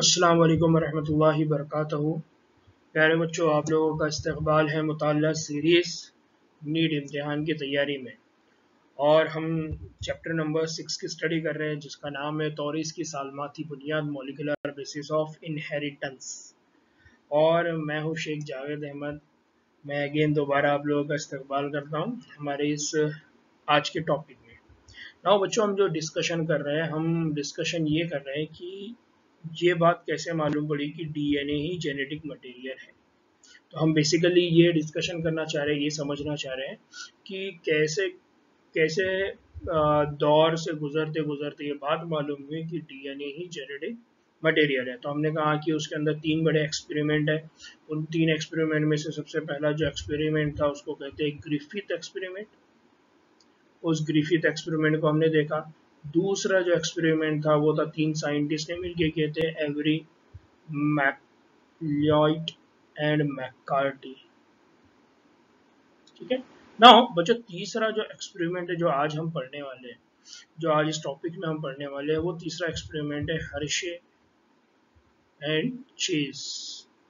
अस्सलाम वालेकुम रहमतुल्लाहि वबरकातुहू। प्यारे बच्चों, आप लोगों का इस्तकबाल है मुताल्ला सीरीज़ नीट इम्तिहान की तैयारी में। और हम चैप्टर नंबर 6 की स्टडी कर रहे हैं, जिसका नाम है तौरीस की सालमाती बुनियाद, मॉलिक्यूलर बेसिस ऑफ इनहेरिटेंस। और मैं हूँ शेख जावेद अहमद। मैं अगेन दोबारा आप लोगों का इस्तकबाल करता हूँ हमारे इस आज के टॉपिक में। नाउ बच्चों, हम जो डिस्कशन कर रहे हैं, हम डिस्कशन ये कर रहे हैं कि ये बात कैसे मालूम पड़ी कि डीएनए ही जेनेटिक मटेरियल है। तो हम बेसिकली ये डिस्कशन करना चाह रहे हैं, ये समझना चाह रहे हैं कि कैसे कैसे दौर से गुजरते गुजरते ये बात मालूम हुई कि डीएनए ही जेनेटिक मटेरियल है। तो हमने कहा कि उसके अंदर 3 बड़े एक्सपेरिमेंट हैं। उन 3 एक्सपेरिमेंट में से सबसे पहला जो एक्सपेरिमेंट था उसको कहते हैं ग्रिफिथ एक्सपेरिमेंट। उस ग्रिफिथ एक्सपेरिमेंट को हमने देखा। दूसरा जो एक्सपेरिमेंट था वो था 3 साइंटिस्ट ने मिलकर किए थे, एवरी, मैकलियोट एंड मैककार्टी। ठीक है। नाउ बच्चों, तीसरा जो एक्सपेरिमेंट है जो आज हम पढ़ने वाले हैं, जो आज इस टॉपिक में हम पढ़ने वाले हैं, वो तीसरा एक्सपेरिमेंट है हर्शे एंड चेज।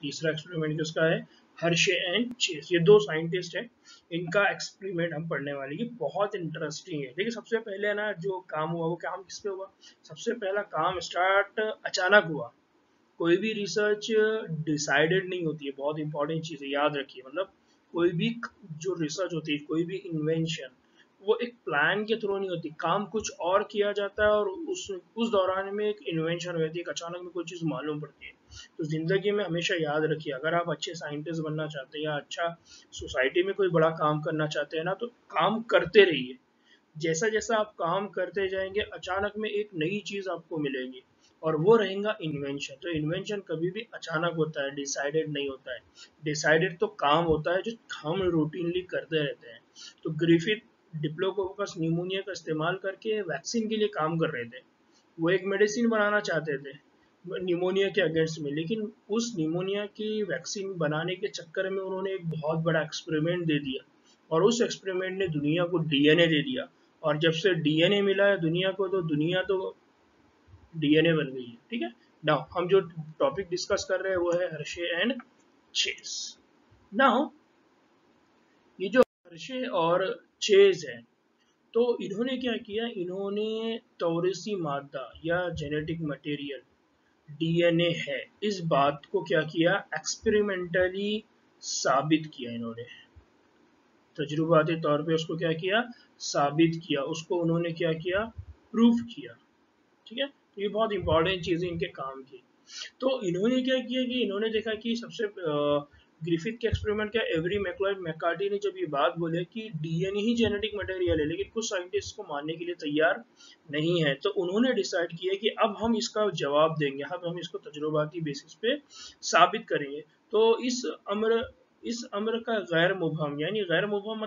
तीसरा एक्सपेरिमेंट किसका है? Hershey and chase. ये 2 साइंटिस्ट हैं, इनका एक्सपेरिमेंट हम पढ़ने वाले। ये बहुत इंटरेस्टिंग है। देखिए, सबसे पहले ना जो काम हुआ वो काम किस पे हुआ? सबसे पहला काम स्टार्ट अचानक हुआ। कोई भी रिसर्च डिसाइडेड नहीं होती है, बहुत इंपॉर्टेंट चीज़ है, याद रखिए। मतलब कोई भी जो रिसर्च होती है, कोई भी इन्वेंशन, वो एक प्लान के थ्रू नहीं होती। काम कुछ और किया जाता है और उस दौरान में एक इन्वेंशन होती है, एक अचानक में कोई चीज़ मालूम पड़ती है। तो ज़िंदगी में हमेशा याद रखिए, अगर आप अच्छे साइंटिस्ट बनना चाहते हैं या अच्छा सोसाइटी में कोई बड़ा काम करना चाहते हैं ना, तो काम करते रहिए। जैसा जैसा आप काम करते जाएंगे, अचानक में एक नई चीज़ आपको मिलेगी और वो रहेगा इन्वेंशन। तो इन्वेंशन कभी भी अचानक होता है, डिसाइडेड नहीं होता है। डिसाइडेड तो काम होता है जो हम रूटीनली करते रहते हैं। तो ग्रिफिथ डिप्लोकोकस निमोनिया का इस्तेमाल करके वैक्सीन के लिए काम कर रहे थे। वो एक मेडिसिन बनाना चाहते थे निमोनिया के अगेंस्ट में, लेकिन उस निमोनिया की वैक्सीन बनाने के चक्कर में उन्होंने एक बहुत बड़ा एक्सपेरिमेंट दे दिया, और उस एक्सपेरिमेंट ने दुनिया को डीएनए दे दिया। और जब से डीएनए मिला है दुनिया को, तो दुनिया तो डीएनए बन गई है। ठीक है। नाउ हम जो टॉपिक डिस्कस कर रहे हैं वो है हर्शे एंड चेज। नाउ ये जो हर्शे और चेज है, तो इन्होंने क्या किया? इन्होंने तौरीसी मादा या जेनेटिक मटेरियल डीएनए है, इस बात को क्या किया? एक्सपेरिमेंटली साबित किया। इन्होंने तजुर्बाती तौर पे उसको क्या किया? साबित किया। उसको उन्होंने क्या किया? प्रूफ किया। ठीक है। तो ये बहुत इंपॉर्टेंट चीज़ें इनके काम की। तो इन्होंने क्या किया कि इन्होंने देखा कि सबसे ग्रिफिथ के एक्सपेरिमेंट क्या, एवरी मैकलॉयड मैककार्टी ने जब ये बात बोले कि डीएनए ही जेनेटिक मटेरियल है, लेकिन कुछ साइंटिस्ट को मानने के लिए तैयार नहीं है, तो उन्होंने डिसाइड किया कि अब हम इसका जवाब देंगे, अब हम इसको तजुर्बाती बेसिस पे साबित करेंगे। तो इस अम्र का गैर मुबहम, यानी गैर मुबहम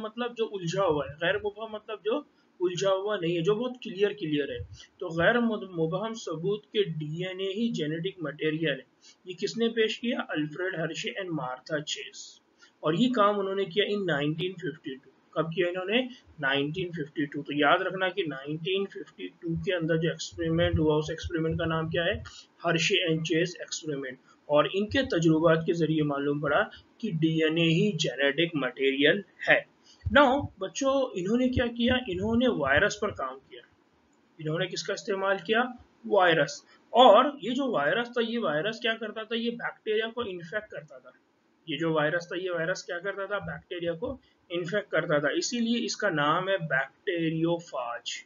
मतलब जो उलझा हुआ है, गैर मुबहम मतलब जो उलझा हुआ नहीं है, जो बहुत क्लियर है। तो गैर मुबहम सबूत के डीएनए ही जेनेटिक मटेरियल है, ये किसने पेश किया? Alfred Hershey and Martha Chase. और ये काम उन्होंने किया इन 1952। कब किया इन्होंने? 1952। तो याद रखना कि 1952 के अंदर जो एक्सपेरिमेंट हुआ, उस एक्सपेरिमेंट का नाम क्या है? Hershey and chess experiment. और इनके तजुर्बात के जरिए मालूम पड़ा कि डीएनए ही जेनेटिक मटेरियल है। नाउ बच्चों, इन्होंने क्या किया? इन्होंने वायरस पर काम किया। इन्होंने किसका इस्तेमाल किया? वायरस। और ये जो वायरस था, ये वायरस क्या करता था? ये बैक्टीरिया को इन्फेक्ट करता था। ये जो वायरस था, ये वायरस क्या करता था? बैक्टीरिया को इन्फेक्ट करता था। इसीलिए इसका नाम है बैक्टीरियोफाज।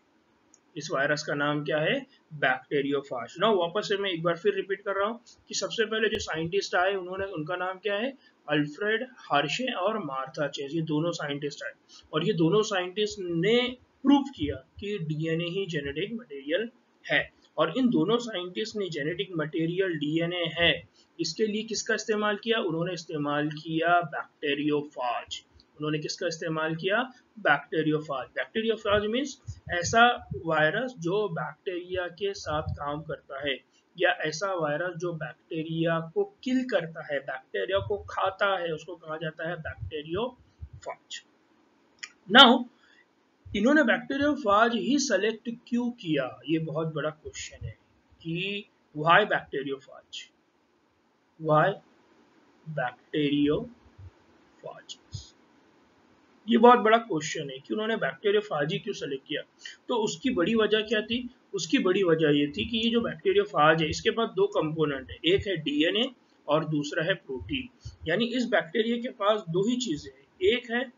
इस वायरस का नाम क्या है? बैक्टीरियोफाज। ना वापस से मैं एक बार फिर रिपीट कर रहा हूँ कि सबसे पहले जो साइंटिस्ट आए, उनका नाम क्या है? अल्फ्रेड हर्शे और मार्था चेज। ये दोनों साइंटिस्ट आए और ये दोनों साइंटिस्ट ने प्रूव किया कि डीएनए ही जेनेटिक मटेरियल है। और इन दोनों साइंटिस्ट ने जेनेटिक मटेरियल डीएनए है, इसके लिए किसका इस्तेमाल किया? उन्होंने इस्तेमाल किया बैक्टीरियोफाज। उन्होंने किसका इस्तेमाल किया? बैक्टीरियोफाज। बैक्टीरियोफाज मीन्स ऐसा वायरस जो बैक्टीरिया के साथ काम करता है, या ऐसा वायरस जो बैक्टीरिया को किल करता है, बैक्टीरिया को खाता है, उसको कहा जाता है बैक्टीरियोफाज। नाउ इन्होंने बैक्टीरियोफाज ही सेलेक्ट क्यों किया? ये बहुत बड़ा क्वेश्चन है कि Why bacteriophage? Why bacteriophages? ये बहुत बड़ा क्वेश्चन है कि उन्होंने बैक्टीरियोफाजी क्यों सेलेक्ट किया। तो उसकी बड़ी वजह क्या थी? उसकी बड़ी वजह ये थी कि ये जो बैक्टीरियोफाज है इसके पास दो कंपोनेंट है, एक है डीएनए और दूसरा है प्रोटीन। यानी इस बैक्टीरिया के पास दो ही चीजें हैं, एक है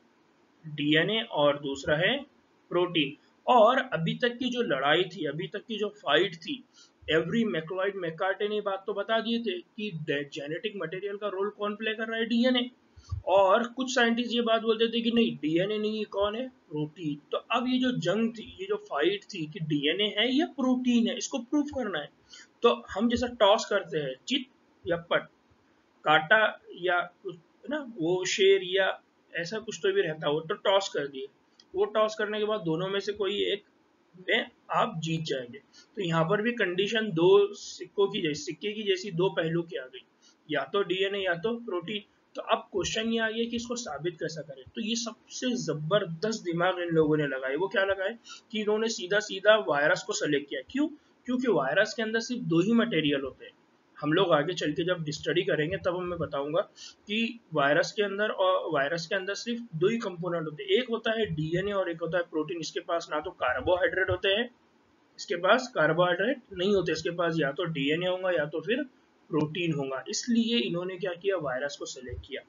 डीएनए और दूसरा है प्रोटीन। और अभी तक की जो लड़ाई थी, अभी तक की जो फाइट थी, एवरी मैक्लॉइड मैकार्टे ने बात तो बता दिए थे कि जेनेटिक मटेरियल का रोल कौन प्ले कर रहा है, डीएनए। और कुछ साइंटिस्ट ये बात बोलते थे कि नहीं, डीएनए नहीं है, कौन है, प्रोटीन। तो अब ये जो जंग थी, ये जो फाइट थी कि डीएनए है या प्रोटीन है, इसको प्रूव करना है। तो हम जैसा टॉस करते हैं, चित या पट, काटा या कुछ ना, वो शेर या ऐसा कुछ तो भी रहता, वो तो टॉस कर दिए। वो टॉस करने के बाद दोनों में से कोई एक में आप जीत जाएंगे। तो यहाँ पर भी कंडीशन दो सिक्कों की जैसी, सिक्के की जैसी दो पहलू की आ गई, या तो डीएनए या तो प्रोटीन। तो अब क्वेश्चन ये आ गया कि इसको साबित कैसा करें। तो ये सबसे जबरदस्त दिमाग इन लोगों ने लगाया। वो क्या लगाए कि इन्होंने सीधा सीधा वायरस को सेलेक्ट किया। क्यों? क्योंकि वायरस के अंदर सिर्फ दो ही मटेरियल होते हैं। हम लोग आगे चल के जब स्टडी करेंगे तब मैं बताऊंगा कि वायरस के अंदर सिर्फ दो ही कंपोनेंट होते हैं, एक होता है डीएनए और एक होता है प्रोटीन। इसके पास ना तो कार्बोहाइड्रेट होते हैं, इसके पास कार्बोहाइड्रेट नहीं होते, इसके पास या तो डीएनए होगा या तो फिर प्रोटीन होगा। इसलिए इन्होंने क्या किया, वायरस को सेलेक्ट किया।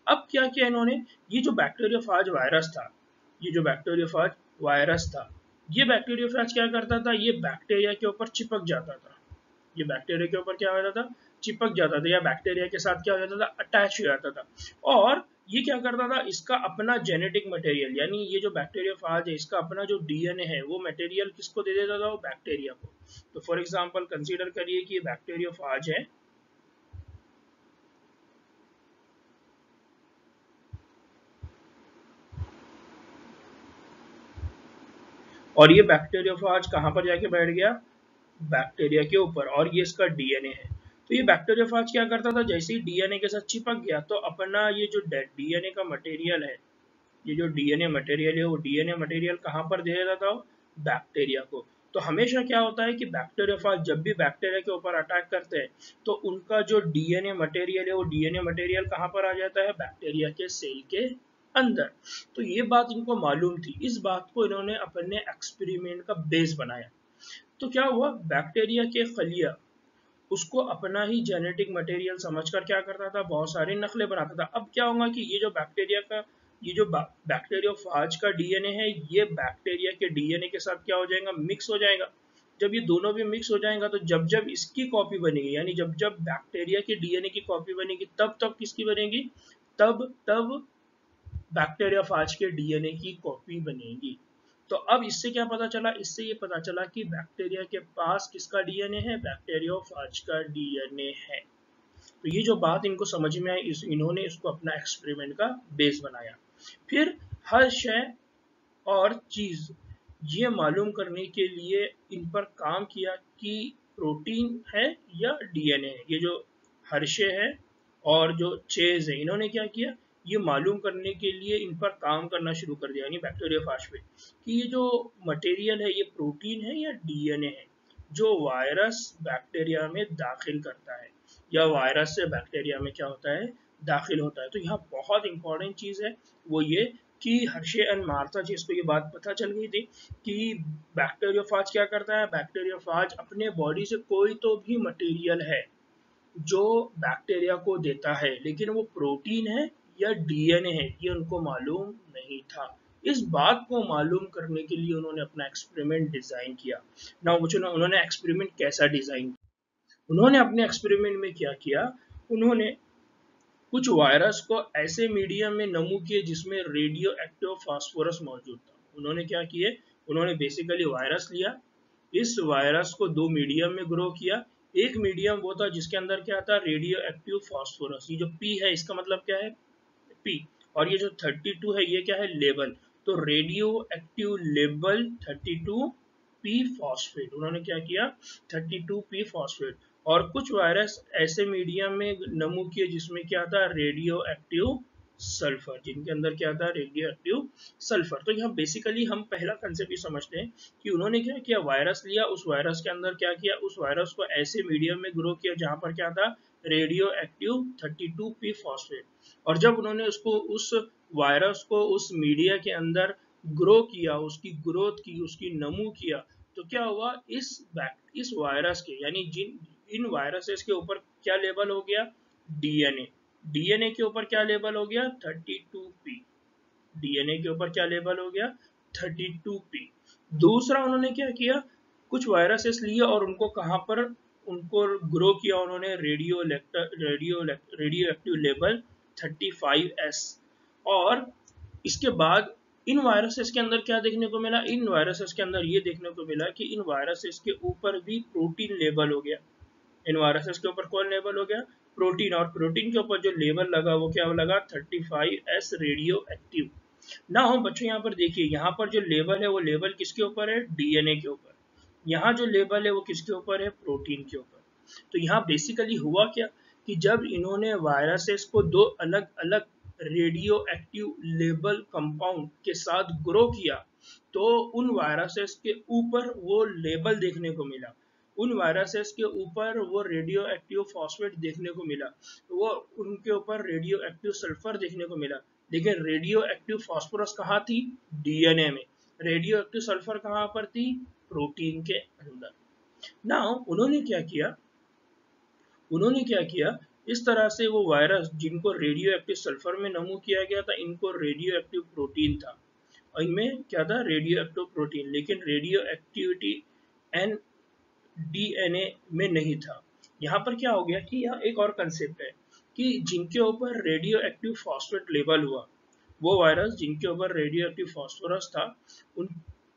अब क्या किया इन्होंने, ये जो बैक्टीरियोफाज वायरस था, ये जो बैक्टीरियोफाज वायरस था, ये बैक्टीरियोफाज क्या करता था, ये बैक्टीरिया के ऊपर चिपक जाता था। ये बैक्टीरिया के ऊपर क्या हो जाता था, चिपक जाता था, या बैक्टीरिया के साथ क्या हो जाता था, अटैच हो जाता था। और ये क्या करता था, इसका अपना जेनेटिक मटेरियल, यानी ये जो बैक्टीरियोफाज है इसका अपना जो डीएनए है वो मटेरियल किसको दे देता था, वो बैक्टीरिया को। तो फॉर एग्जांपल कंसीडर करिए कि ये बैक्टीरियोफाज है, और ये बैक्टीरियोफाज कहाँ पर जाके बैठ गया, बैक्टीरिया के ऊपर, और ये इसका डीएनए है। तो ये बैक्टीरियोफाज क्या करता था, जैसे ही डीएनए के साथ चिपक गया तो अपना ये जो डीएनए का मटेरियल है, ये जो डीएनए मटेरियल है, वो डीएनए मटेरियल कहाँ पर दे देता था, बैक्टीरिया को। तो हमेशा क्या होता है कि बैक्टीरियोफाज जब भी बैक्टीरिया के ऊपर अटैक करते हैं तो उनका जो डीएनए मटेरियल है वो डीएनए मटेरियल कहाँ पर आ जाता है, बैक्टीरिया के सेल के अंदर। तो ये बात इनको मालूम थी, इस बात को इन्होंने अपने एक्सपेरिमेंट का बेस बनाया। तो क्या हुआ, बैक्टीरिया के खलिया उसको अपना ही जेनेटिक मटेरियल समझकर क्या करता था, बहुत सारे नकलें बनाता था। अब क्या होगा कि ये जो बैक्टीरिया का, ये जो बैक्टीरियोफाज का डीएनए है, ये बैक्टीरिया के डीएनए के साथ क्या हो जाएगा, मिक्स हो जाएगा। जब ये दोनों भी मिक्स हो जाएगा तो जब जब इसकी कॉपी बनेगी, यानी जब जब बैक्टीरिया के डीएनए की कॉपी बनेगी, तब तब किसकी बनेगी, तब तब बैक्टीरियोफाज के डीएनए की कॉपी बनेगी। तो अब इससे क्या पता चला, इससे ये पता चला कि बैक्टीरिया के पास किसका डीएनए है, बैक्टीरियोफाज का डीएनए है। तो ये जो बात इनको समझ में आई, इन्होंने इसको अपना एक्सपेरिमेंट का बेस बनाया। फिर हर शय और चीज ये मालूम करने के लिए इन पर काम किया कि प्रोटीन है या डीएनए है। ये जो हर्षे है और जो चेज है, इन्होंने क्या किया, ये मालूम करने के लिए इन पर काम करना शुरू कर दिया, यानी बैक्टीरियोफाज पे, कि ये जो मटेरियल है ये प्रोटीन है या डीएनए है जो वायरस बैक्टीरिया में दाखिल करता है, या वायरस से बैक्टीरिया में क्या होता है, दाखिल होता है। तो यहाँ बहुत इंपॉर्टेंट चीज है वो ये कि हर्षे एंड मार्था जी इसको ये बात पता चल गई थी कि बैक्टीरियोफाज क्या करता है, बैक्टीरियोफाज अपने बॉडी से कोई तो भी मटेरियल है जो बैक्टीरिया को देता है, लेकिन वो प्रोटीन है या डीएनए है ये उनको मालूम नहीं था। इस बात को मालूम करने के लिए उन्होंने अपना एक्सपेरिमेंट डिजाइन किया ना। उन्होंने एक्सपेरिमेंट कैसा डिजाइन किया, उन्होंने अपने एक्सपेरिमेंट में क्या किया, उन्होंने कुछ वायरस को ऐसे मीडियम में नमू किए जिसमें रेडियो एक्टिव फास्फोरस मौजूद था। उन्होंने क्या किए, उन्होंने बेसिकली वायरस लिया, इस वायरस को दो मीडियम में ग्रो किया। एक मीडियम वो था जिसके अंदर क्या था, रेडियो एक्टिव फास्फोरस, ये जो पी है इसका मतलब क्या है, पी। और ये जो 32 है ये क्या है, लेबल। तो radio active label 32 P phosphate, उन्होंने क्या किया, 32 पी फॉस्फेट। और कुछ वायरस ऐसे मीडियम में नमू किए जिसमें क्या था, रेडियो एक्टिव सल्फर, जिनके अंदर क्या था, रेडियो एक्टिव सल्फर। तो यहाँ बेसिकली हम पहला कंसेप्ट ये समझते हैं कि उन्होंने क्या किया, वायरस लिया, उस वायरस के अंदर क्या किया, उस वायरस को ऐसे मीडियम में ग्रो किया जहां पर क्या था, रेडियो एक्टिव 32p फॉस्फेट। और जब उन्होंने उसको, उस वायरस को उस मीडिया के अंदर ग्रो किया, उसकी ग्रोथ की, उसकी नमू किया, तो क्या हुआ, इस वायरस के, यानी जिन इन वायरसेस के ऊपर क्या लेबल हो गया, डीएनए। डीएनए के ऊपर क्या लेबल हो गया, 32p। डीएनए के ऊपर क्या लेबल हो गया, 32p। दूसरा उन्होंने क्या किया, कुछ वायरसेस लिए और उनको कहां पर, उनको ग्रो किया उन्होंने, रेडियो एक्टिव लेबल 35s। और इसके बाद इन वायरसेस के अंदर क्या देखने को मिला, इन वायरसेस के अंदर ये देखने को मिला कि इन वायरसेस के ऊपर भी प्रोटीन लेबल हो गया। इन वायरसेस के ऊपर कौन लेबल हो गया, प्रोटीन। और प्रोटीन के ऊपर जो लेबल लगा वो क्या लगा, 35s रेडियो एक्टिव। ना हो बच्चों, यहाँ पर देखिए, यहाँ पर जो लेबल है वो लेबल किसके ऊपर है, डीएनए के ऊपर। यहाँ जो लेबल है वो किसके ऊपर है, प्रोटीन के ऊपर। तो यहाँ बेसिकली हुआ क्या कि जब इन्होंने वायरसेस को दो अलग अलग रेडियो एक्टिव लेबल कंपाउंड के साथ ग्रो किया, तो उन वायरसेस के ऊपर वो लेबल देखने को मिला, उन वायरसेस के ऊपर वो रेडियो एक्टिव फॉस्फेट देखने को मिला, वो उनके ऊपर रेडियो एक्टिव सल्फर देखने को मिला। लेकिन रेडियो एक्टिव फास्फोरस कहाँ थी, डीएनए में। रेडियो एक्टिव सल्फर कहाँ पर थी, प्रोटीन के अंदर। नाउ उन्होंने क्या किया, इस तरह से वो वायरस जिनको रेडियो एक्टिव सल्फर में नमू किया गया था, इनको रेडियो एक्टिव प्रोटीन था, इनमें क्या था, रेडियो एक्टिव प्रोटीन, लेकिन रेडियो एक्टिविटी एन डीएनए में नहीं था। यहाँ पर क्या हो गया कि यहाँ एक और कंसेप्ट है कि जिनके ऊपर रेडियो एक्टिव फॉस्फेट लेबल हुआ, वो वायरस जिनके ऊपर रेडियो एक्टिव फॉस्फोरस था, उन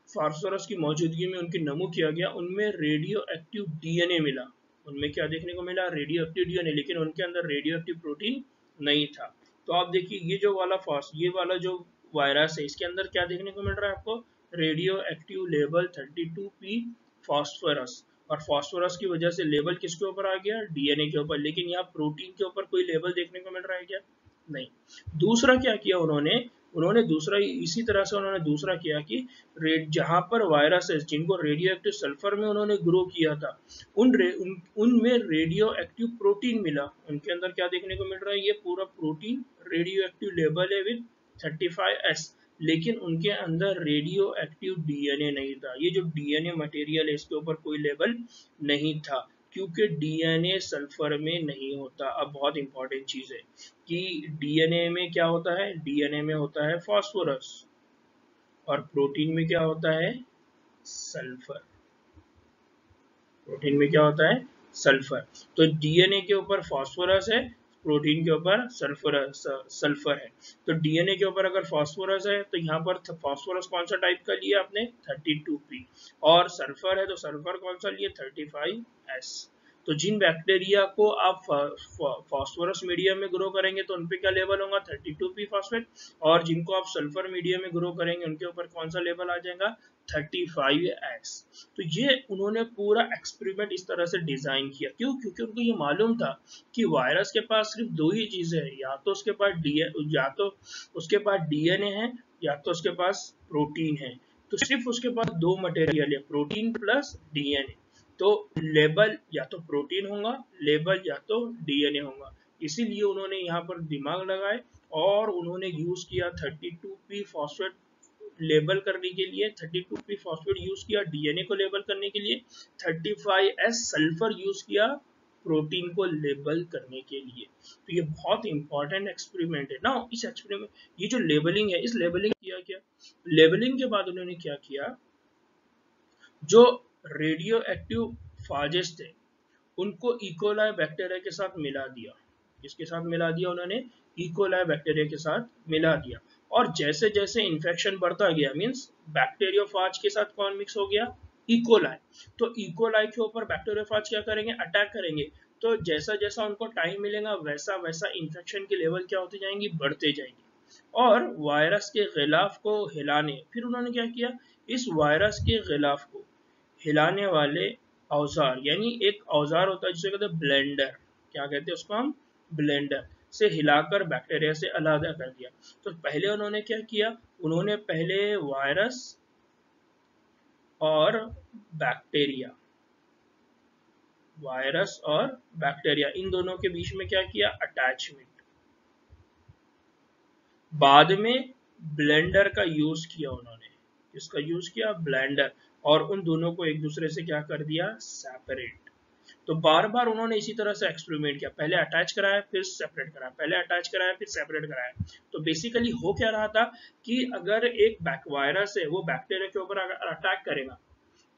फास्फोरस की मौजूदगी में उनकी नमू किया गया, उनमें रेडियो एक्टिव डीएनए मिला। उनमें क्या देखने को मिला, रेडियो एक्टिव डीएनए, लेकिन उनके अंदर रेडियो एक्टिव प्रोटीन नहीं था। तो आप देखिए, ये वाला जो वायरस है, इसके अंदर क्या देखने को मिल रहा है आपको, radio active label 32p phosphorus. और फॉस्फोरस की वजह से लेबल किसके ऊपर आ गया, डीएनए के ऊपर। लेकिन यहाँ प्रोटीन के ऊपर कोई लेबल देखने को मिल रहा है क्या, नहीं। दूसरा क्या किया उन्होंने, दूसरा इसी तरह से उन्होंने दूसरा किया कि जहां पर वायरसेस जिनको रेडियो एक्टिव सल्फर में उन्होंने ग्रो किया था, उनमें रेडियो एक्टिव प्रोटीन मिला। उनके अंदर क्या देखने को मिल रहा है, ये पूरा प्रोटीन रेडियो एक्टिव लेबल है विद 35s, लेकिन उनके अंदर रेडियो एक्टिव डीएनए नहीं था। ये जो डीएनए मटेरियल है, इसके ऊपर कोई लेबल नहीं था, क्योंकि डीएनए सल्फर में नहीं होता। अब बहुत इंपॉर्टेंट चीज है कि डीएनए में क्या होता है, डीएनए में होता है फास्फोरस, और प्रोटीन में क्या होता है, सल्फर। प्रोटीन में क्या होता है, सल्फर। तो डीएनए के ऊपर फास्फोरस है, प्रोटीन के ऊपर सल्फर है। तो डीएनए के ऊपर अगर फास्फोरस है, तो यहाँ पर फास्फोरस कौन सा टाइप का लिया आपने, 32p। और सल्फर है तो सल्फर कौन सा लिए, 35s। तो जिन बैक्टीरिया को आप फास्फोरस मीडियम में ग्रो करेंगे तो उनपे क्या लेवल होगा, 32p फॉस्फेट। और जिनको आप सल्फर मीडियम में ग्रो करेंगे उनके ऊपर कौन सा लेवल आ जाएगा, 35s। तो ये उन्होंने पूरा एक्सपेरिमेंट इस तरह से डिजाइन किया। क्यों, क्योंकि उनको ये मालूम था कि वायरस के पास सिर्फ दो ही चीजें हैं, या तो उसके पास डीएनए है, या तो उसके पास प्रोटीन है। तो सिर्फ उसके पास दो मटेरियल है, प्रोटीन प्लस डीएनए। तो लेबल या तो प्रोटीन होगा, लेबल या तो डीएनए होगा। इसीलिए उन्होंने यहाँ पर दिमाग लगाए और उन्होंने यूज किया 32p फॉस्फेट लेबल करने के लिए, 32p फॉस्फेट यूज किया डीएनए को लेबल करने के लिए, 35s सल्फर यूज किया प्रोटीन को लेबल करने के लिए। तो ये बहुत इंपॉर्टेंट एक्सपेरिमेंट है ना। इस एक्सपेरिमेंट, ये जो लेबलिंग है, इस लेबलिंग किया क्या, लेबलिंग के बाद उन्होंने क्या किया, जो रेडियो एक्टिव फाजेस थे उनको इकोलाई बैक्टीरिया के साथ मिला दिया। किसके साथ मिला दिया उन्होंने, इकोलाई बैक्टीरिया के साथ मिला दिया। और जैसे जैसे इन्फेक्शन बढ़ता गया, मींस बैक्टीरियोफाज के साथ कौन मिक्स हो गया, इकोलाई। तो इकोलाई के ऊपर बैक्टीरियोफाज क्या करेंगे, अटैक करेंगे। तो जैसा जैसा उनको टाइम मिलेगा वैसा वैसा इन्फेक्शन के लेवल क्या होती जाएंगी, बढ़ते जाएंगे। और वायरस के खिलाफ को हिलाने, फिर उन्होंने क्या किया, इस वायरस के खिलाफ को हिलाने वाले औजार, यानी एक औजार होता है जिसे कहते हैं ब्लेंडर। क्या कहते हैं उसको हम, ब्लेंडर। से हिलाकर बैक्टीरिया से अलग कर दिया। तो पहले उन्होंने क्या किया, उन्होंने पहले वायरस और बैक्टीरिया इन दोनों के बीच में क्या किया, अटैचमेंट। बाद में ब्लेंडर का यूज किया उन्होंने, किसका यूज किया, ब्लेंडर, और उन दोनों को एक दूसरे से क्या कर दिया, सेपरेट। तो बार बार उन्होंने इसी तरह से एक्सपेरिमेंट किया, पहले अटैच कराया फिर सेपरेट कराया, पहले अटैच कराया फिर सेपरेट कराया। तो बेसिकली हो क्या रहा था कि अगर एक वायरस है वो बैक्टीरिया के ऊपर अटैक करेगा,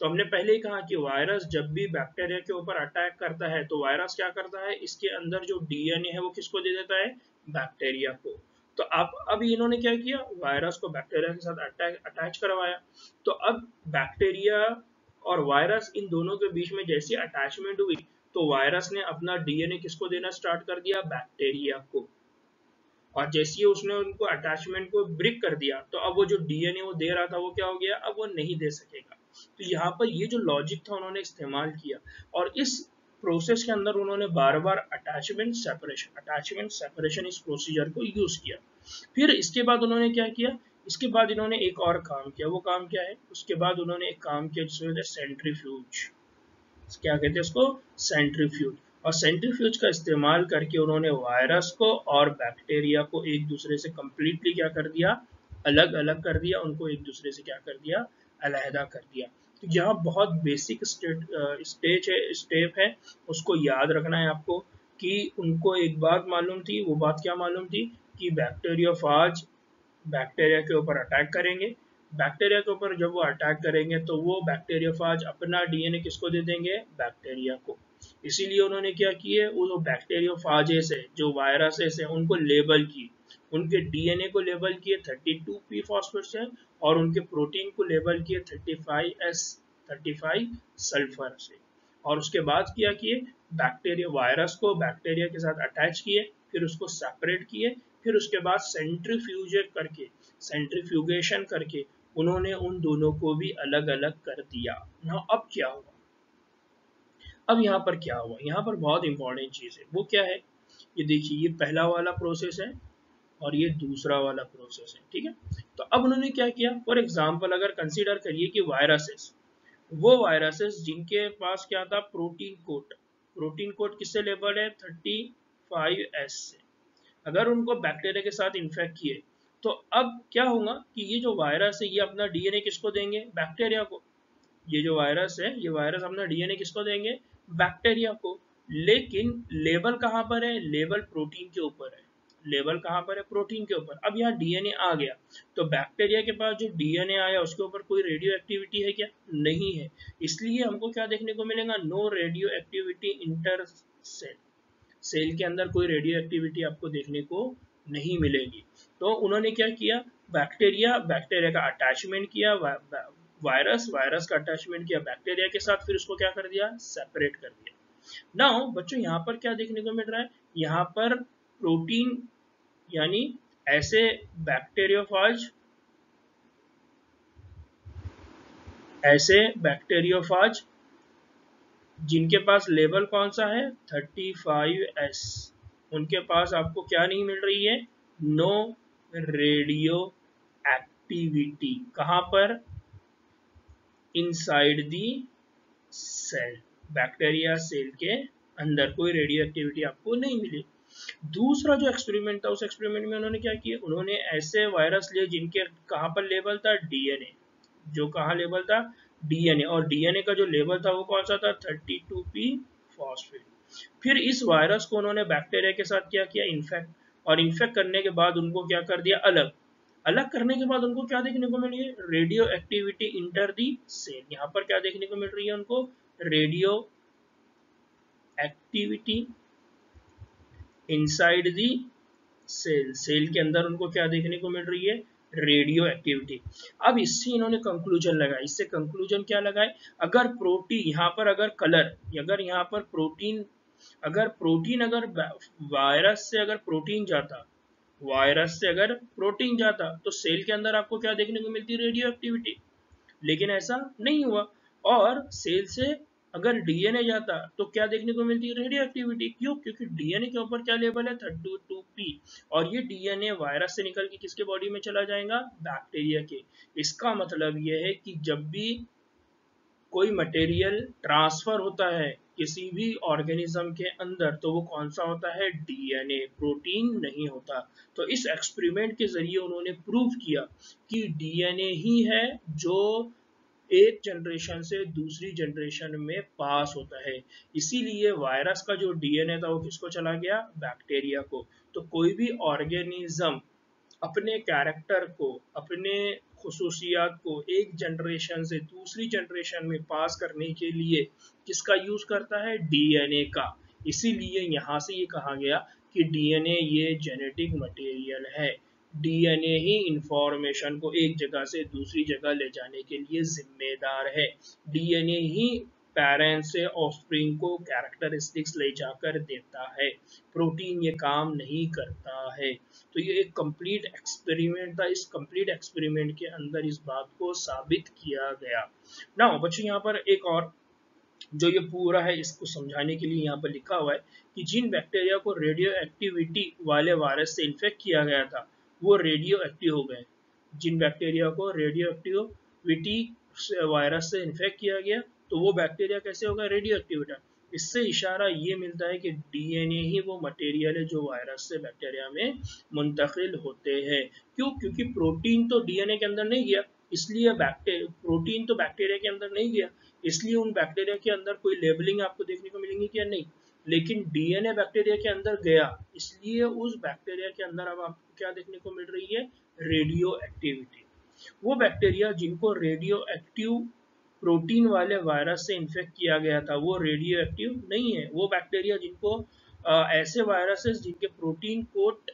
तो हमने पहले ही कहा कि वायरस जब भी बैक्टीरिया के ऊपर अटैक करता है तो वायरस क्या करता है, इसके अंदर जो डीएनए है वो किसको दे देता है, बैक्टीरिया को। तो अब इन्होंने क्या किया, वायरस को बैक्टीरिया के साथ अटैच करवाया। तो अब बैक्टीरिया और वायरस इन दोनों के बीच में जैसी अटैचमेंट हुई तो वायरस ने अपना डीएनए किसको देना स्टार्ट कर दिया, बैक्टीरिया को। और जैसे ही उसने उनको अटैचमेंट को ब्रेक कर दिया तो अब वो जो डीएनए वो दे रहा था वो क्या हो गया, अब वो नहीं दे सकेगा। तो यहाँ पर ये जो लॉजिक था उन्होंने इस्तेमाल किया, और इस प्रोसेस के अंदर उन्होंने बार बार अटैचमेंट सेपरेशन इस प्रोसीजर को यूज किया। फिर इसके बाद उन्होंने क्या किया, इसके बाद इन्होंने एक और काम किया, वो काम क्या है, उसके बाद उन्होंने एक काम किया जिसमें सेंट्रीफ्यूज, क्या कहते हैं उसको, सेंट्रीफ्यूज। और सेंट्रीफ्यूज का इस्तेमाल करके उन्होंने वायरस को और बैक्टीरिया को एक दूसरे से कंप्लीटली क्या कर दिया, अलग अलग कर दिया, उनको एक दूसरे से क्या कर दिया, अलहदा कर दिया। तो यहाँ बहुत बेसिक स्टेप है, उसको याद रखना है आपको कि उनको एक बात मालूम थी, वो बात क्या मालूम थी कि बैक्टीरियोफाज बैक्टीरिया के ऊपर अटैक करेंगे, बैक्टीरिया के ऊपर जब वो अटैक करेंगे तो वो बैक्टीरियोफाज अपना डीएनए किसको दे देंगे, बैक्टीरिया को। इसीलिए उन्होंने क्या किए, वो बैक्टीरियोफाजेस है, जो वायरसेस है, उनको लेबल किए, उनके डीएनए को लेबल किए 32p फॉस्फेट से, और उनके प्रोटीन को लेबल किए 35 सल्फर से। और उसके बाद क्या किए, बैक्टीरिया वायरस को बैक्टीरिया के साथ अटैच किए, फिर उसको सेपरेट किए, फिर उसके बाद सेंट्रीफ्यूगेशन करके उन्होंने उन दोनों को भी अलग अलग कर दिया। अब क्या हुआ, अब यहाँ पर क्या हुआ, यहाँ पर बहुत इंपॉर्टेंट चीज है, वो क्या है, ये देखिए, ये पहला वाला प्रोसेस है और ये दूसरा वाला प्रोसेस है, ठीक है। तो अब उन्होंने क्या किया, फॉर एग्जाम्पल अगर कंसीडर करिए कि वायरसेस जिनके पास क्या था, प्रोटीन कोड किससे लेबल्ड है, 35S से, अगर उनको बैक्टीरिया के साथ इन्फेक्ट किए तो अब क्या होगा कि ये जो वायरस है ये अपना डीएनए किसको देंगे, बैक्टीरिया को। ये जो वायरस है, ये वायरस अपना डीएनए किसको देंगे, बैक्टीरिया को। लेकिन लेबल कहाँ पर है, लेबल प्रोटीन के ऊपर है, लेबल कहाँ पर है, प्रोटीन के ऊपर। अब यहाँ डीएनए आ गया तो बैक्टीरिया के पास जो डीएनए आया उसके ऊपर कोई रेडियो एक्टिविटी है क्या, नहीं है। इसलिए हमको क्या देखने को मिलेगा, no radioactivity inter cell, cell के अंदर कोई रेडियो एक्टिविटी आपको देखने को नहीं मिलेगी। तो उन्होंने क्या किया, बैक्टीरिया का अटैचमेंट किया, वायरस का अटैचमेंट किया बैक्टीरिया के साथ, फिर उसको क्या कर दिया, सेपरेट कर दिया। नाउ बच्चों यहाँ पर क्या देखने को मिल रहा है, यहाँ पर प्रोटीन यानी ऐसे बैक्टीरियोफाज जिनके पास लेवल कौन सा है, 35S, उनके पास आपको क्या नहीं मिल रही है, नो रेडियो एक्टिविटी। कहां पर, inside the cell, bacteria cell के अंदर कोई रेडियो एक्टिविटी आपको नहीं मिली। दूसरा जो एक्सपेरिमेंट था, उस एक्सपेरिमेंट में उन्होंने क्या किया, उन्होंने ऐसे वायरस लिए जिनके कहां पर लेबल था, डीएनए, जो कहां लेबल था, डीएनए, और डीएनए का जो लेबल था वो कौन सा था, 32p फॉस्फेट। फिर इस वायरस को उन्होंने बैक्टीरिया के साथ क्या किया, इन्फेक्ट, और इन्फेक्ट करने के बाद उनको क्या कर दिया, अलग करने के बाद उनको क्या देखने को मिली है, radioactivity inter the cell. यहाँ पर क्या देखने को मिल रही है उनको, radioactivity inside the cell, cell के अंदर उनको क्या देखने को मिल रही है, रेडियो एक्टिविटी। अब इससे इन्होंने कंक्लूजन लगाया, इससे कंक्लूजन क्या लगाए, अगर प्रोटीन यहाँ पर अगर कलर, अगर यहाँ पर प्रोटीन अगर वायरस से अगर प्रोटीन जाता तो सेल के अंदर आपको क्या देखने को मिलती, रेडियो एक्टिविटी। लेकिन ऐसा नहीं हुआ, और सेल से अगर डीएनए जाता तो क्या देखने को मिलती है? Radio activity. क्यों? क्योंकि डीएनए के ऊपर क्या लेबल है? 32P। और ये डीएनए वायरस से निकल के किसके बॉडी में चला जाएगा? बैक्टीरिया के। इसका मतलब ये है कि जब भी कोई मटेरियल ट्रांसफर होता है किसी भी ऑर्गेनिज्म के अंदर तो वो कौन सा होता है? डीएनए, प्रोटीन नहीं होता। तो इस एक्सपेरिमेंट के जरिए उन्होंने प्रूव किया कि डीएनए ही है जो एक जनरेशन से दूसरी जनरेशन में पास होता है। इसीलिए वायरस का जो डीएनए था वो किसको चला गया? बैक्टीरिया को। तो कोई भी ऑर्गेनिज्म अपने कैरेक्टर को, अपने खसूसियात को एक जनरेशन से दूसरी जनरेशन में पास करने के लिए किसका यूज करता है? डीएनए का। इसीलिए यहाँ से ये कहा गया कि डीएनए ये जेनेटिक मटेरियल है। डीएनए ही इंफॉर्मेशन को एक जगह से दूसरी जगह ले जाने के लिए जिम्मेदार है। डीएनए ही पेरेंट्स से ऑफस्प्रिंग को कैरेक्टरिस्टिक्स ले जाकर देता है। प्रोटीन ये काम नहीं करता है। तो ये एक कंप्लीट एक्सपेरिमेंट था। इस कंप्लीट एक्सपेरिमेंट के अंदर इस बात को साबित किया गया। ना बच्चों यहाँ पर एक और जो ये पूरा है इसको समझाने के लिए यहाँ पर लिखा हुआ है कि जिन बैक्टीरिया को रेडियो एक्टिविटी वाले वायरस से इन्फेक्ट किया गया था वो रेडियो एक्टिव हो गए। जिन बैक्टीरिया को रेडियो एक्टिविटी वायरस से इन्फेक्ट किया गया तो वो बैक्टीरिया कैसे होगा? Radio activity. इससे इशारा ये मिलता है कि डीएनए ही वो मटेरियल है जो वायरस से बैक्टीरिया में मुंतकिल होते हैं। क्यों? क्योंकि प्रोटीन तो डीएनए के अंदर नहीं गया, इसलिए प्रोटीन तो बैक्टीरिया के अंदर नहीं गया, इसलिए उन बैक्टीरिया के अंदर कोई लेबलिंग आपको देखने को मिलेंगी क्या? नहीं। लेकिन डीएनए बैक्टीरिया के अंदर गया, इसलिए उस बैक्टीरिया के अंदर अब आपको क्या देखने को मिल रही है? Radio activity. वो बैक्टीरिया जिनको रेडियो एक्टिव प्रोटीन वाले वायरस से इन्फेक्ट किया गया था वो रेडियो एक्टिव नहीं है। वो बैक्टीरिया जिनको ऐसे वायरसेस जिनके प्रोटीन कोड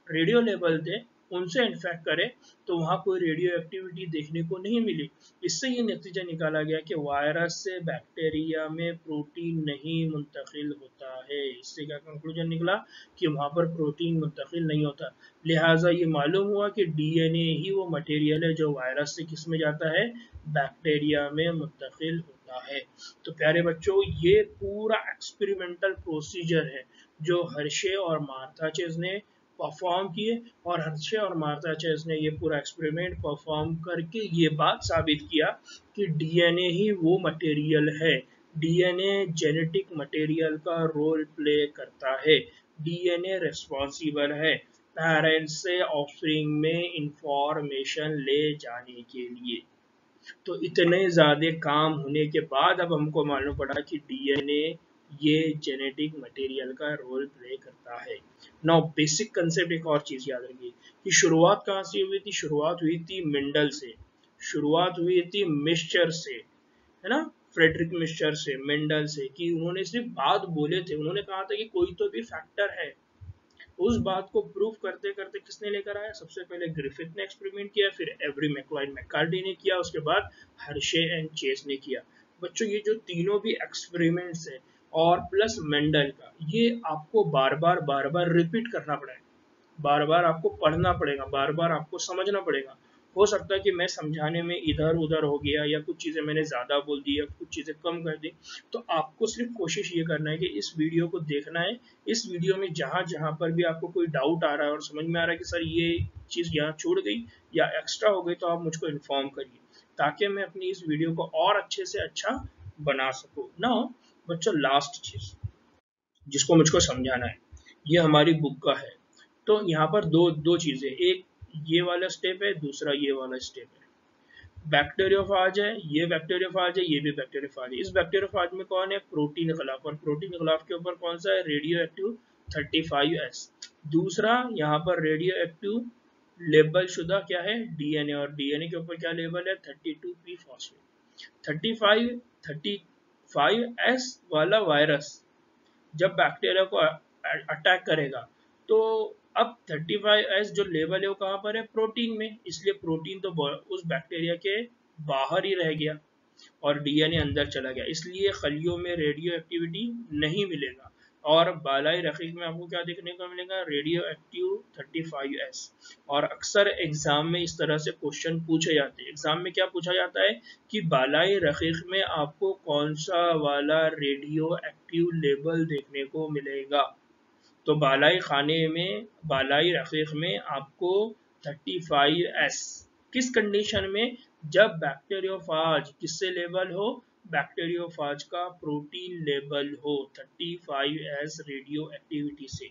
रेडियो लेवल थे उनसे इन्फेक्ट करे तो वहाँ कोई रेडियो एक्टिविटी देखने को नहीं मिली। इससे ये नतीजा निकाला गया कि वायरस से बैक्टीरिया में प्रोटीन नहीं मुंतकिल होता है। इससे क्या कंक्लूजन निकला? कि वहाँ पर प्रोटीन मुंतकिल नहीं होता। लिहाजा ये मालूम हुआ कि डीएनए ही वो मटेरियल है जो वायरस से किस में जाता है? बैक्टीरिया में मुंतकिल होता है। तो प्यारे बच्चों ये पूरा एक्सपेरिमेंटल प्रोसीजर है जो हर्शे और मार्था चेज ने परफॉर्म किए और हर्शे और मार्था चेज ने ये पूरा एक्सपेरिमेंट परफॉर्म करके ये बात साबित किया कि डीएनए ही वो मटेरियल है। डीएनए जेनेटिक मटेरियल का रोल प्ले करता है। डीएनए रिस्पॉन्सिबल है पेरेंट्स से ऑफस्प्रिंग में इंफॉर्मेशन ले जाने के लिए। तो इतने ज़्यादा काम होने के बाद अब हमको मालूम पड़ा कि डीएनए ये जेनेटिक मटेरियल का रोल प्ले करता है। नाउ बेसिक कंसेप्ट एक और चीज़ याद रखिए कि शुरुआत कहाँ से हुई थी? शुरुआत हुई थी मेंडल से, शुरुआत हुई थी मिक्सचर से, है ना, फ्रेडरिक मिक्सचर से, मेंडल से, कि उन्होंने सिर्फ बात बोले थे। उन्होंने कहा था कि कोई तो भी फैक्टर है। उस बात को प्रूव करते करते किसने लेकर आया? सबसे पहले ग्रिफिथ ने एक्सपेरिमेंट किया, फिर एवरी मैकलॉयड मैककार्डी ने किया, उसके बाद हर्शे एंड चेस ने किया। बच्चों ये जो तीनों भी एक्सपेरिमेंट्स है और प्लस मेंडल का, ये आपको बार बार रिपीट करना पड़ेगा, बार बार आपको पढ़ना पड़ेगा, बार बार आपको समझना पड़ेगा। हो सकता है कि मैं समझाने में इधर उधर हो गया या कुछ चीज़ें मैंने ज़्यादा बोल दी या कुछ चीज़ें कम कर दी, तो आपको सिर्फ कोशिश ये करना है कि इस वीडियो को देखना है। इस वीडियो में जहाँ जहाँ पर भी आपको कोई डाउट आ रहा है और समझ में आ रहा है कि सर ये चीज़ यहाँ छूट गई या एक्स्ट्रा हो गई, तो आप मुझको इन्फॉर्म करिए ताकि मैं अपनी इस वीडियो को और अच्छे से अच्छा बना सकूँ ना। बच्चों लास्ट चीज़ जिसको मुझको समझाना है, ये हमारी बुक का है। तो यहाँ पर दो दो चीज़ें, एक ये वाला स्टेप है, दूसरा ये वाला स्टेप है। बैक्टीरियोफाज है, ये बैक्टीरियोफाज है, ये भी बैक्टीरियोफाज है। इस बैक्टीरियोफाज में कौन है? प्रोटीन गिलाफ, और प्रोटीन गिलाफ के ऊपर कौन सा है? Radio active 35S। दूसरा यहाँ पर रेडियो एक्टिव लेबल शुदा क्या है? डीएनए, और डीएनए के ऊपर क्या लेबल है? 32P phosphate. 35S वाला वायरस जब बैक्टीरिया को अटैक करेगा तो अब 35S जो लेवल है वो कहाँ पर है? प्रोटीन में, इसलिए प्रोटीन तो उस बैक्टीरिया के बाहर ही रह गया और डीएनए अंदर चला गया, इसलिए खलियों में रेडियो एक्टिविटी नहीं मिलेगा। और बालाई रकीक में आपको क्या देखने को मिलेगा, रेडियो एक्टिव 35S। और अक्सर एग्जाम में इस तरह से क्वेश्चन पूछे जाते हैं। एग्जाम में क्या पूछा जाता है कि बालाई रकीक में आपको कौन सा वाला रेडियो एक्टिव लेबल देखने को मिलेगा। तो बालाई खाने में, बालाई रकीक में आपको 35S किस कंडीशन में, जब बैक्टीरियोफाज किससे लेबल हो, बैक्टीरियोफाज का प्रोटीन लेबल हो 35S रेडियो एक्टिविटी से।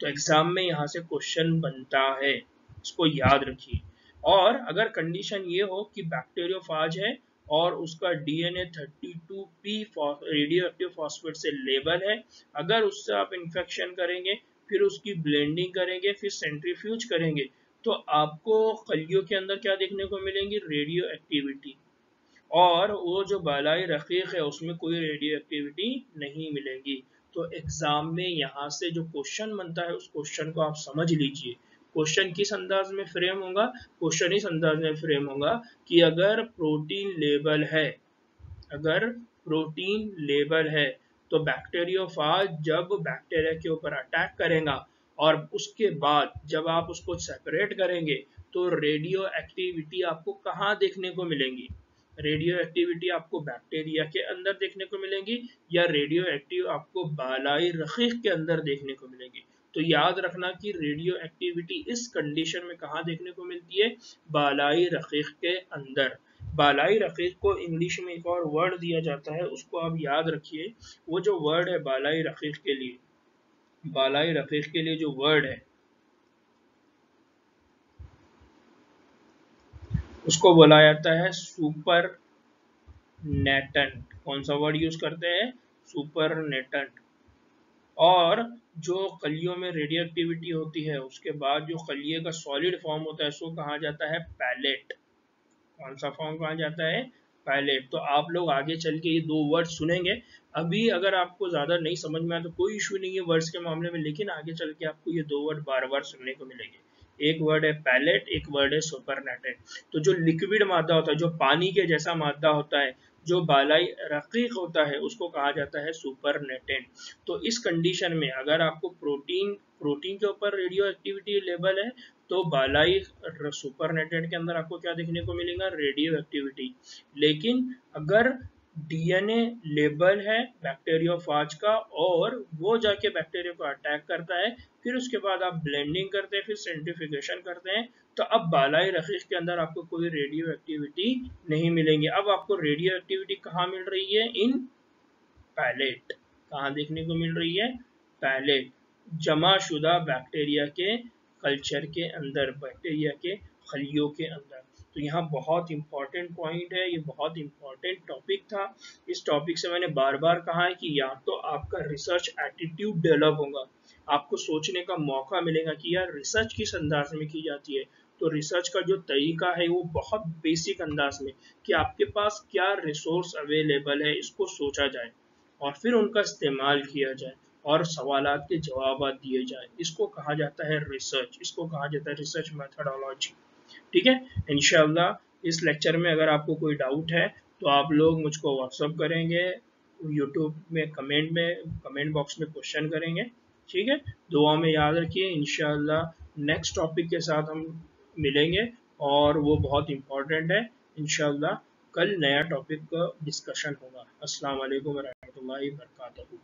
तो एग्जाम में यहाँ से क्वेश्चन बनता है, इसको याद रखिए। और अगर कंडीशन ये हो कि बैक्टीरियोफाज है और उसका DNA 32P radio active phosphate से लेबल है, अगर उससे आप इन्फेक्शन करेंगे, फिर उसकी ब्लेंडिंग करेंगे, फिर सेंट्रीफ्यूज करेंगे, तो आपको कलियों के अंदर क्या देखने को मिलेंगी, रेडियो एक्टिविटी। और वो जो बालाई रकीक है उसमें कोई रेडियो एक्टिविटी नहीं मिलेगी। तो एग्जाम में यहाँ से जो क्वेश्चन बनता है उस क्वेश्चन को आप समझ लीजिए। क्वेश्चन किस अंदाज में फ्रेम होगा, क्वेश्चन इस अंदाज में फ्रेम होगा कि अगर प्रोटीन लेबल है, अगर प्रोटीन लेबल है, तो बैक्टीरियोफाज जब बैक्टीरिया के ऊपर अटैक करेगा और उसके बाद जब आप उसको सेपरेट करेंगे, तो रेडियो एक्टिविटी आपको कहाँ देखने को मिलेंगी, रेडियो एक्टिविटी आपको बैक्टीरिया के अंदर देखने को मिलेंगी या रेडियो एक्टिव आपको बालाई रकीक के अंदर देखने को मिलेंगी। तो याद रखना कि रेडियो एक्टिविटी इस कंडीशन में कहाँ देखने को मिलती है, बालाई रकीक के अंदर। बालाई रकीक को इंग्लिश में एक और वर्ड दिया जाता है, उसको आप याद रखिए। वो जो वर्ड है बालाई रकीक के लिए, बालाई रकीक के लिए जो वर्ड है उसको बोला जाता है सुपर नेटेंट। कौन सा वर्ड यूज करते हैं, सुपर नेटेंट। और जो कलियों में रेडियो एक्टिविटी होती है उसके बाद जो कलिये का सॉलिड फॉर्म होता है उसको कहा जाता है पैलेट। कौन सा फॉर्म कहा जाता है, पायलट। तो आप लोग आगे चल के ये दो वर्ड सुनेंगे। अभी अगर आपको ज्यादा नहीं समझ में आया तो कोई इशू नहीं है वर्ड्स के मामले में, लेकिन आगे चल के आपको ये दो वर्ड बार बार सुनने को मिलेंगे। एक वर्ड है पैलेट, एक वर्ड है सुपरनेटेड। तो जो लिक्विड मादा होता है, जो पानी के जैसा मादा होता है, जो बालाई रकीक होता है, उसको कहा जाता है सुपरनेटेंट। तो इस कंडीशन में अगर आपको प्रोटीन प्रोटीन के ऊपर रेडियो एक्टिविटी लेवल है, तो बालाई सुपरनेटेड के अंदर आपको क्या देखने को मिलेगा, रेडियो एक्टिविटी। लेकिन अगर डीएनए लेबल है बैक्टीरियोफाज का और वो जाके बैक्टीरिया को अटैक करता है, फिर उसके बाद आप ब्लेंडिंग करते हैं, फिर सेंट्रीफिकेशन करते हैं, तो अब बालाई रकीक के अंदर आपको कोई रेडियो एक्टिविटी नहीं मिलेंगी। अब आपको रेडियो एक्टिविटी कहाँ मिल रही है, इन पैलेट। कहाँ देखने को मिल रही है, पैलेट, जमाशुदा बैक्टीरिया के कल्चर के अंदर, बैक्टीरिया के खलियों के अंदर। तो यहाँ बहुत इंपॉर्टेंट पॉइंट है, ये बहुत इंपॉर्टेंट टॉपिक था। इस टॉपिक से मैंने बार बार कहा है कि या तो आपका रिसर्च एटीट्यूड डेवलप होगा, आपको सोचने का मौका मिलेगा कि यार रिसर्च किस अंदाज में की जाती है। तो रिसर्च का जो तरीका है वो बहुत बेसिक अंदाज में, कि आपके पास क्या रिसोर्स अवेलेबल है इसको सोचा जाए और फिर उनका इस्तेमाल किया जाए और सवालात के जवाब दिए जाए, इसको कहा जाता है रिसर्च, इसको कहा जाता है रिसर्च मेथडोलॉजी। ठीक है। इंशाल्लाह इस लेक्चर में अगर आपको कोई डाउट है तो आप लोग मुझको व्हाट्सअप करेंगे, यूट्यूब में कमेंट बॉक्स में क्वेश्चन करेंगे। ठीक है। दुआ में याद रखिए, इंशाल्लाह नेक्स्ट टॉपिक के साथ हम मिलेंगे और वो बहुत इम्पोर्टेंट है। इंशाल्लाह कल नया टॉपिक का डिस्कशन होगा। अस्सलाम वालेकुम रहमतुल्लाहि व बरकातहू।